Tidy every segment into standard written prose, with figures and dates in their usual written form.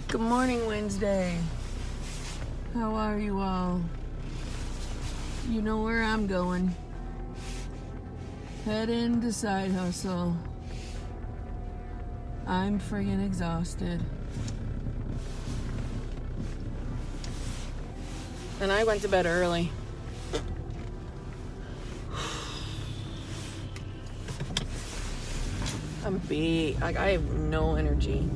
Good morning, Wednesday. How are you all? You know where I'm going. Head into side hustle. I'm friggin' exhausted. And I went to bed early. I'm beat. Like, I have no energy.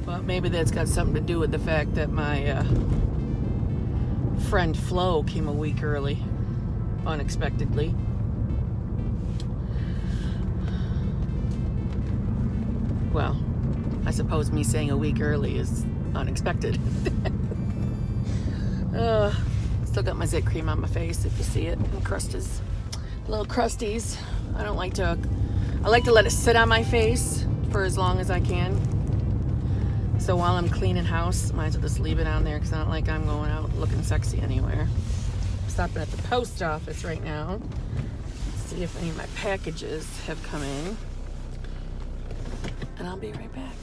But maybe that's got something to do with the fact that my friend Flo came a week early, unexpectedly. Well, I suppose me saying a week early is unexpected. Still got my zit cream on my face, if you see it, and little crusties. I like to let it sit on my face for as long as I can. So while I'm cleaning house, might as well just leave it on there because it's not like I'm going out looking sexy anywhere. I'm stopping at the post office right now. See if any of my packages have come in. And I'll be right back.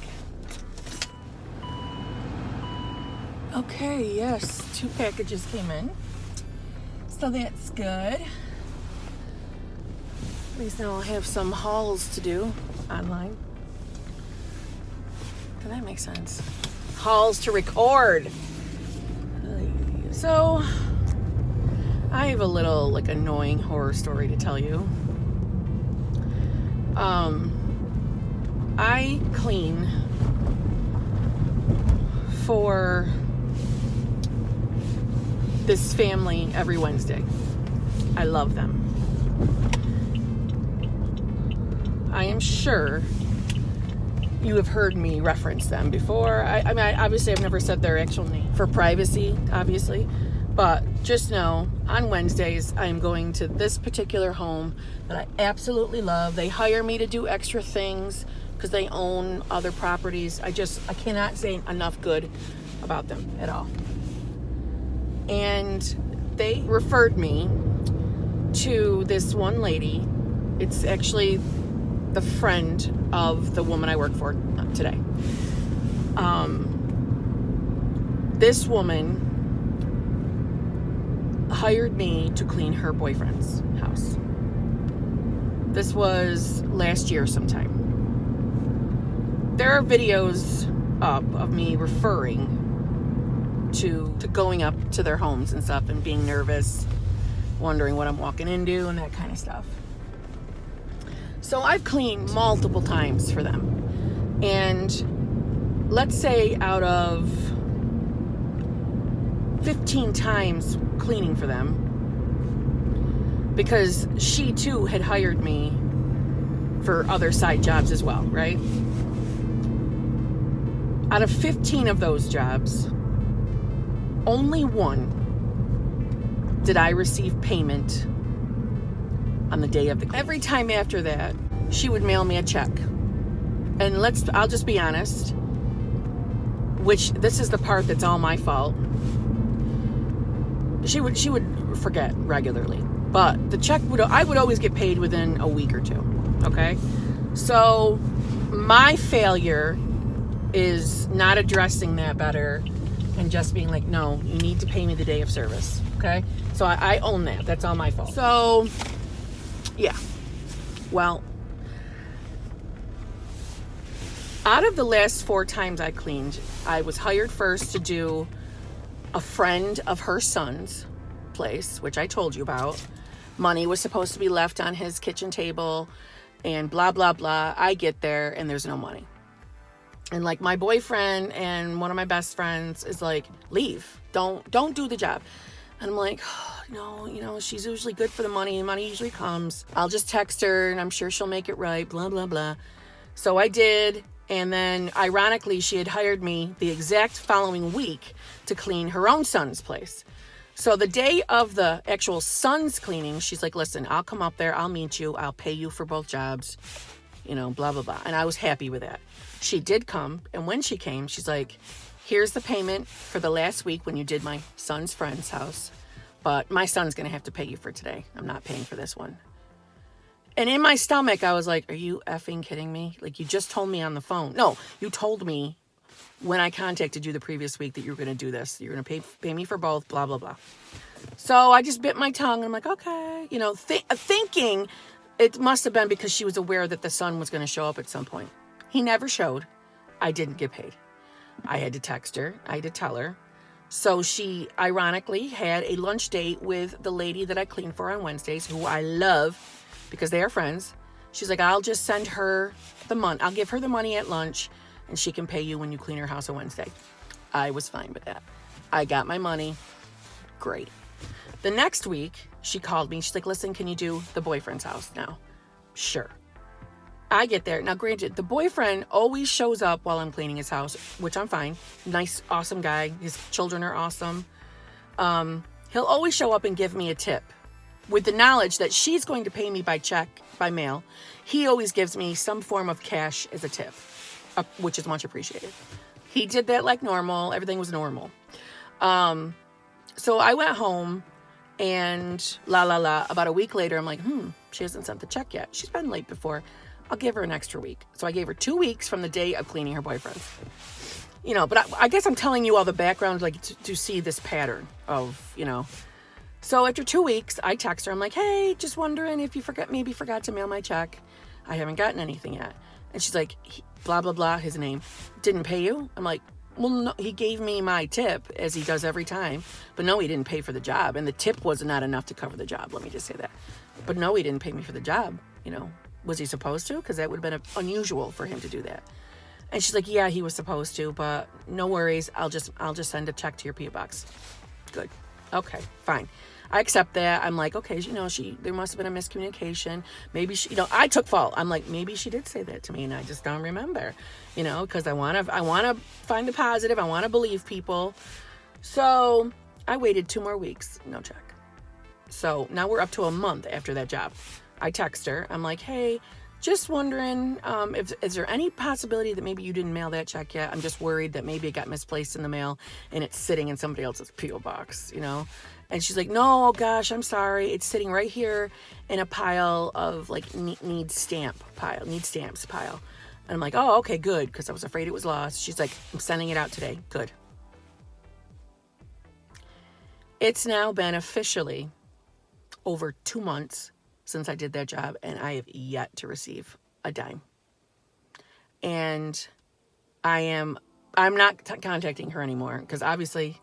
Okay, yes, 2 packages came in. So that's good. At least now I'll have some hauls to do online. Does that make sense? Hauls to record. So, I have a little, annoying horror story to tell you. I clean for this family every Wednesday. I love them. I am sure you have heard me reference them before. I mean, obviously I've never said their actual name for privacy, obviously. But just know, on Wednesdays, I'm going to this particular home that I absolutely love. They hire me to do extra things because they own other properties. I cannot say enough good about them at all. And they referred me to this one lady. It's actually the friend of the woman I work for today. This woman hired me to clean her boyfriend's house. This was last year sometime. There are videos up of me referring to going up to their homes and stuff and being nervous, wondering what I'm walking into and that kind of stuff. So I've cleaned multiple times for them. And let's say out of 15 times cleaning for them, because she too had hired me for other side jobs as well, right? Out of 15 of those jobs, only one did I receive payment on the day of the clean. Every time after that, she would mail me a check. And I'll just be honest, which this is the part that's all my fault. She would forget regularly. But the check I would always get paid within a week or two. Okay? So my failure is not addressing that better and just being like, no, you need to pay me the day of service. Okay? So I own that. That's all my fault. So yeah. Well, out of the last 4 times I cleaned, I was hired first to do a friend of her son's place, which I told you about. Money was supposed to be left on his kitchen table and blah, blah, blah. I get there and there's no money. And my boyfriend and one of my best friends is like, leave. Don't do the job. And I'm like, oh, no, she's usually good for the money. Money usually comes. I'll just text her and I'm sure she'll make it right, blah, blah, blah. So I did. And then ironically, she had hired me the exact following week to clean her own son's place. So the day of the actual son's cleaning, she's like, listen, I'll come up there. I'll meet you. I'll pay you for both jobs, blah, blah, blah. And I was happy with that. She did come. And when she came, she's like, here's the payment for the last week when you did my son's friend's house. But my son's going to have to pay you for today. I'm not paying for this one. And in my stomach, I was like, are you effing kidding me? You just told me on the phone. No, you told me when I contacted you the previous week that you were going to do this. You're going to pay me for both, blah, blah, blah. So I just bit my tongue and I'm like, okay, thinking it must have been because she was aware that the son was going to show up at some point. He never showed. I didn't get paid. I had to text her. I had to tell her. So she ironically had a lunch date with the lady that I clean for on Wednesdays, who I love because they are friends. She's like, I'll just send her the money. I'll give her the money at lunch and she can pay you when you clean her house on Wednesday. I was fine with that. I got my money. Great. The next week, she called me. She's like, listen, can you do the boyfriend's house now? Sure. I get there. Now, granted, the boyfriend always shows up while I'm cleaning his house, which I'm fine. Nice, awesome guy. His children are awesome. He'll always show up and give me a tip with the knowledge that she's going to pay me by check, by mail. He always gives me some form of cash as a tip, which is much appreciated. He did that like normal. Everything was normal. So I went home and about a week later, I'm like, she hasn't sent the check yet. She's been late before. I'll give her an extra week. So I gave her 2 weeks from the day of cleaning her boyfriend. But I guess I'm telling you all the background, like to see this pattern of, So after 2 weeks, I text her. I'm like, hey, just wondering if you maybe forgot to mail my check. I haven't gotten anything yet. And she's like, blah, blah, blah, his name. Didn't pay you? I'm like, well, no, he gave me my tip, as he does every time. But no, he didn't pay for the job. And the tip was not enough to cover the job. Let me just say that. But no, he didn't pay me for the job, Was he supposed to? Because that would have been unusual for him to do that. And she's like, yeah, he was supposed to, but no worries. I'll just send a check to your P.O. box. Good. Okay, fine. I accept that. I'm like, okay, there must have been a miscommunication. Maybe I took fault. I'm like, maybe she did say that to me and I just don't remember, because I want to find the positive. I want to believe people. So I waited 2 more weeks. No check. So now we're up to a month after that job. I text her. I'm like, hey, just wondering, is there any possibility that maybe you didn't mail that check yet? I'm just worried that maybe it got misplaced in the mail and it's sitting in somebody else's P.O. box, And she's like, no, oh gosh, I'm sorry. It's sitting right here in a pile of like need stamps pile. And I'm like, oh, okay, good. Because I was afraid it was lost. She's like, I'm sending it out today. Good. It's now been officially over 2 months since I did that job, and I have yet to receive a dime. And I'm not contacting her anymore because obviously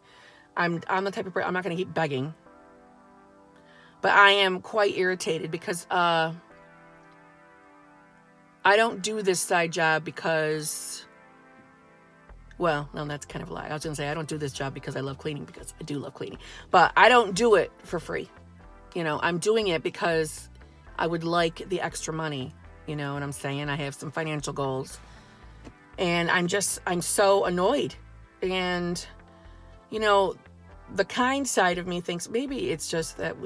I'm the type of person, I'm not going to keep begging. But I am quite irritated because I don't do this side job because, well, no, that's kind of a lie. I was going to say I don't do this job because I love cleaning, because I do love cleaning. But I don't do it for free. I'm doing it because I would like the extra money. You know what I'm saying? I have some financial goals. And I'm so annoyed. And, the kind side of me thinks maybe it's just that,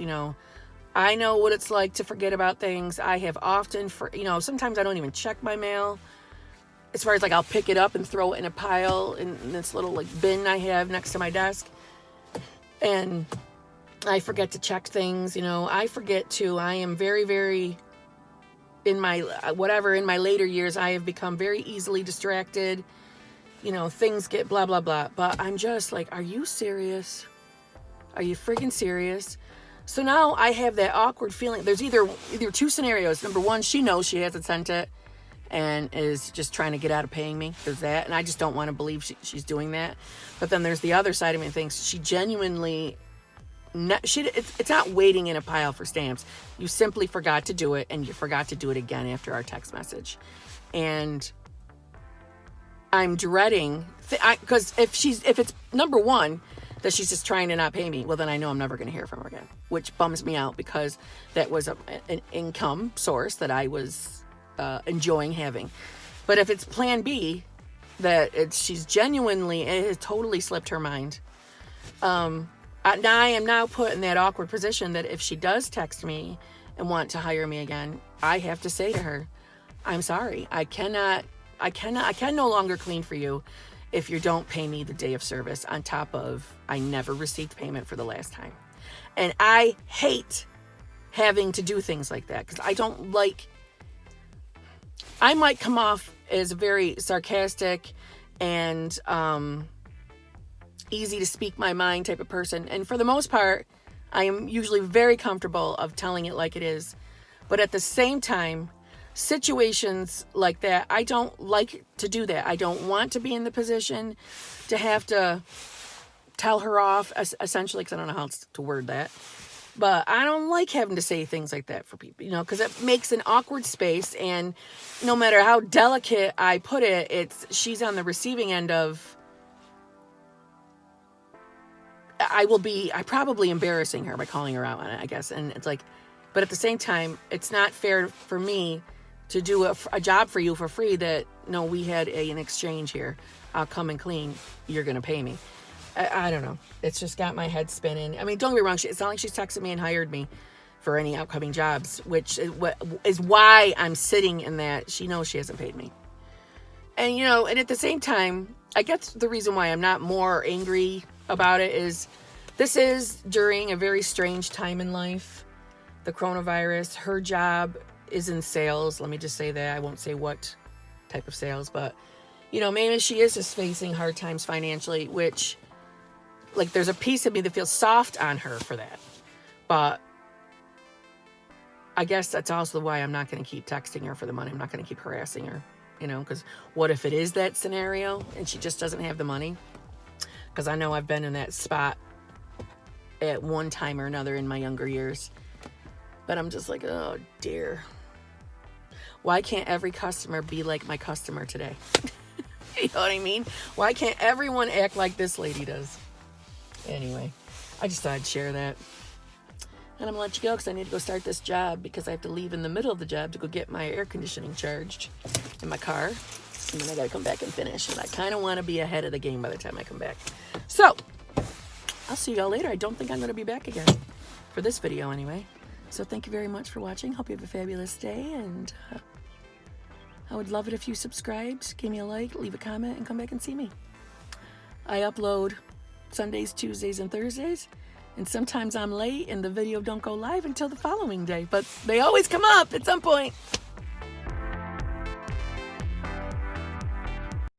I know what it's like to forget about things. I have often, sometimes I don't even check my mail. As far as I'll pick it up and throw it in a pile in this little bin I have next to my desk. And I forget to check things, I forget to. I am very, very, in my later years, I have become very easily distracted. Things get blah, blah, blah. But I'm just like, are you serious? Are you freaking serious? So now I have that awkward feeling. There's either 2 scenarios. Number one, she knows she hasn't sent it and is just trying to get out of paying me. There's that. And I just don't want to believe she's doing that. But then there's the other side of me that thinks she genuinely... it's not waiting in a pile for stamps. You simply forgot to do it, and you forgot to do it again after our text message. And I'm dreading, because if it's number one that she's just trying to not pay me, well, then I know I'm never going to hear from her again, which bums me out because that was an income source that I was enjoying having. But if it's plan B, that she's genuinely, it has totally slipped her mind. I am now put in that awkward position that if she does text me and want to hire me again, I have to say to her, I'm sorry. I can no longer clean for you if you don't pay me the day of service, on top of I never received payment for the last time. And I hate having to do things like that because I might come off as very sarcastic and easy to speak my mind type of person. And for the most part, I am usually very comfortable of telling it like it is. But at the same time, situations like that, I don't like to do that. I don't want to be in the position to have to tell her off, essentially, because I don't know how else to word that. But I don't like having to say things like that for people, you know, because it makes an awkward space. And no matter how delicate I put it, she's on the receiving end of, I probably embarrassing her by calling her out on it, I guess. And it's like, but at the same time, it's not fair for me to do a job for you for free that, no, we had an exchange here. I'll come and clean. You're going to pay me. I don't know. It's just got my head spinning. I mean, don't get me wrong. It's not like she's texted me and hired me for any upcoming jobs, which is why I'm sitting in that. She knows she hasn't paid me. And, you know, and at the same time, I guess the reason why I'm not more angry about it is this is during a very strange time in life. The coronavirus, her job is in sales. Let me just say that. I won't say what type of sales, but, you know, maybe she is just facing hard times financially, which, like, there's a piece of me that feels soft on her for that. But I guess that's also why I'm not going to keep texting her for the money. I'm not going to keep harassing her, you know, because what if it is that scenario and she just doesn't have the money? Because I know I've been in that spot at one time or another in my younger years. But I'm just like, oh, dear. Why can't every customer be like my customer today? You know what I mean? Why can't everyone act like this lady does? Anyway, I just thought I'd share that. And I'm going to let you go because I need to go start this job because I have to leave in the middle of the job to go get my air conditioning charged in my car. And then I got to come back and finish. And I kind of want to be ahead of the game by the time I come back. So, I'll see y'all later. I don't think I'm going to be back again for this video anyway. So thank you very much for watching. Hope you have a fabulous day. And I would love it if you subscribed, gave me a like, leave a comment, and come back and see me. I upload Sundays, Tuesdays, and Thursdays. And sometimes I'm late and the video don't go live until the following day. But they always come up at some point.